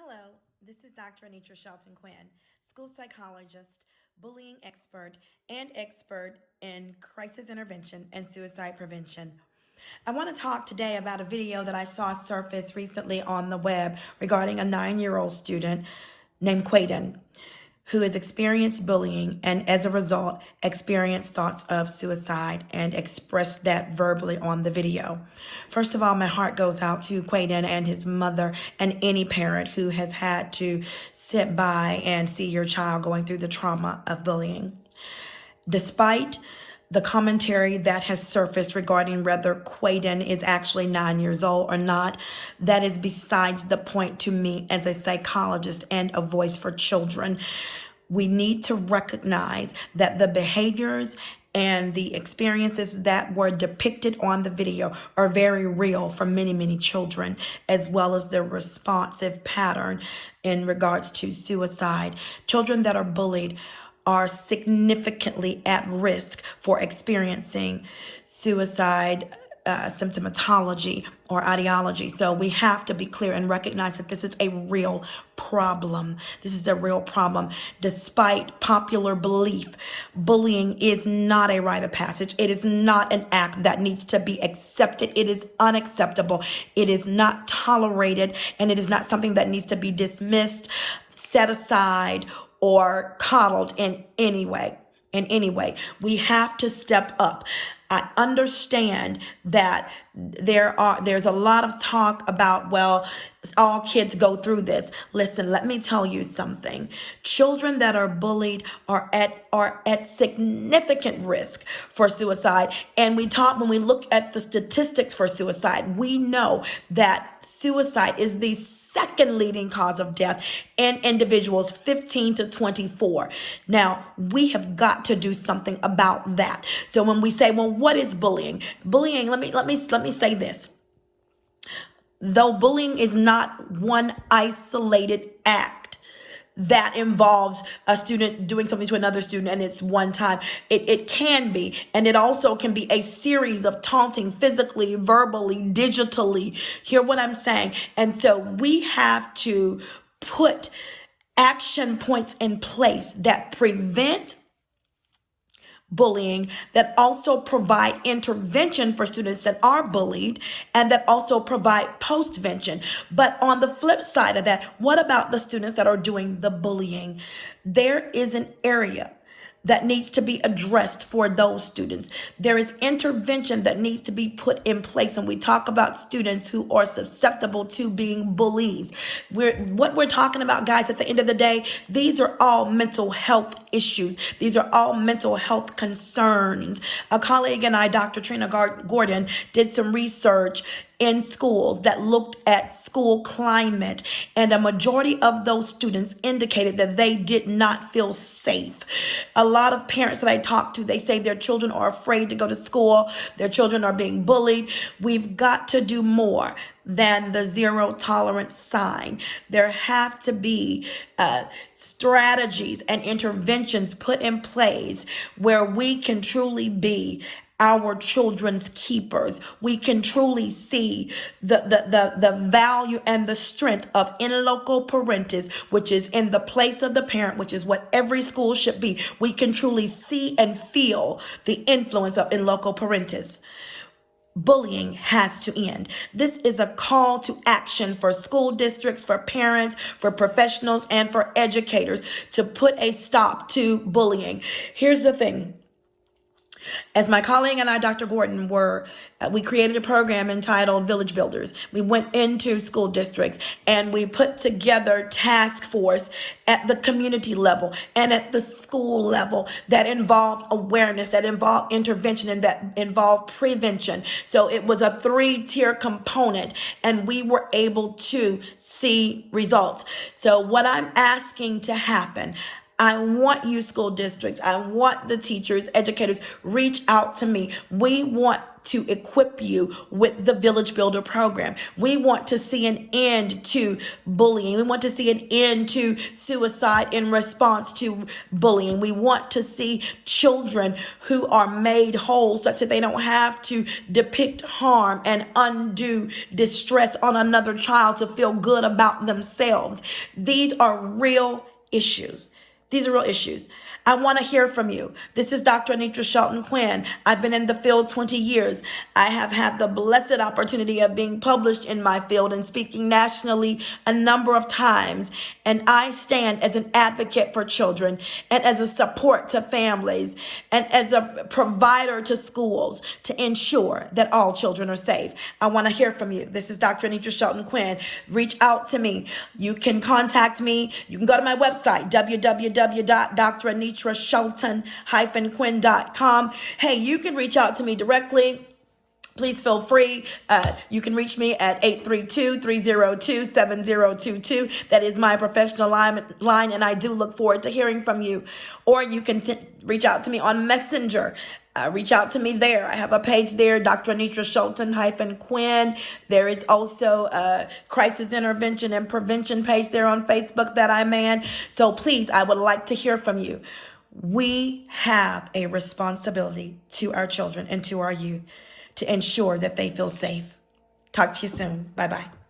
Hello, this is Dr. Anitra Shelton-Quinn, school psychologist, bullying expert, and expert in crisis intervention and suicide prevention. I want to talk today about a video that I saw surface recently on the web regarding a 9-year-old student named Quaden who has experienced bullying and as a result experienced thoughts of suicide and expressed that verbally on the video. First of all, my heart goes out to Quaden and his mother and any parent who has had to sit by and see your child going through the trauma of bullying. Despite the commentary that has surfaced regarding whether Quaden is actually 9 years old or not, that is besides the point to me as a psychologist and a voice for children. We need to recognize that the behaviors and the experiences that were depicted on the video are very real for many, many children, as well as the responsive pattern in regards to suicide. Children that are bullied are significantly at risk for experiencing suicide symptomatology or ideology. So we have to be clear and recognize that this is a real problem. This is a real problem. Despite popular belief, bullying is not a rite of passage. It is not an act that needs to be accepted. It is unacceptable. It is not tolerated, and it is not something that needs to be dismissed, set aside, or coddled in any way. We have to step up. I understand that there's a lot of talk about, well, all kids go through this. Listen, let me tell you something. Children that are bullied are at significant risk for suicide. And when we look at the statistics for suicide, we know that suicide is the second leading cause of death in individuals 15 to 24. Now, we have got to do something about that. So when we say, well, what is bullying? Bullying, let me say this. Though bullying is not one isolated act that involves a student doing something to another student and it's one time. It can be, and it also can be a series of taunting physically, verbally, digitally. Hear what I'm saying? And so we have to put action points in place that prevent bullying, that also provide intervention for students that are bullied, and that also provide postvention. But on the flip side of that, what about the students that are doing the bullying? There is an area that needs to be addressed for those students. There is intervention that needs to be put in place. And we talk about students who are susceptible to being bullies. What we're talking about, guys, at the end of the day, these are all mental health issues. These are all mental health concerns. A colleague and I, Dr. Trina Gordon, did some research in schools that looked at school climate, and a majority of those students indicated that they did not feel safe. A lot of parents that I talk to, they say their children are afraid to go to school. Their children are being bullied. We've got to do more than the zero tolerance sign. There have to be strategies and interventions put in place where we can truly be our children's keepers. We can truly see the value and the strength of in loco parentis, which is in the place of the parent, which is what every school should be. We can truly see and feel the influence of in loco parentis. Bullying has to end. This is a call to action for school districts, for parents, for professionals, and for educators to put a stop to bullying. Here's the thing. As my colleague and I, Dr. Gordon, we created a program entitled Village Builders. We went into school districts and we put together task force at the community level and at the school level that involved awareness, that involved intervention, and that involved prevention. So it was a 3-tier component, and we were able to see results. So what I'm asking to happen, I want you school districts. I want the teachers, educators, reach out to me. We want to equip you with the Village Builder program. We want to see an end to bullying. We want to see an end to suicide in response to bullying. We want to see children who are made whole such that they don't have to depict harm and undue distress on another child to feel good about themselves. These are real issues. These are real issues. I want to hear from you. This is Dr. Anitra Shelton-Quinn. I've been in the field 20 years. I have had the blessed opportunity of being published in my field and speaking nationally a number of times. And I stand as an advocate for children and as a support to families and as a provider to schools to ensure that all children are safe. I want to hear from you. This is Dr. Anitra Shelton-Quinn. Reach out to me. You can contact me. You can go to my website, www.dranitrashelton-quinn.com. Hey, you can reach out to me directly. Please feel free. You can reach me at 832-302-7022. That is my professional line, and I do look forward to hearing from you. Or you can reach out to me on Messenger. Reach out to me there. I have a page there, Dr. Anitra Shelton-Quinn. There is also a crisis intervention and prevention page there on Facebook that I man. So please, I would like to hear from you. We have a responsibility to our children and to our youth to ensure that they feel safe. Talk to you soon. Bye-bye.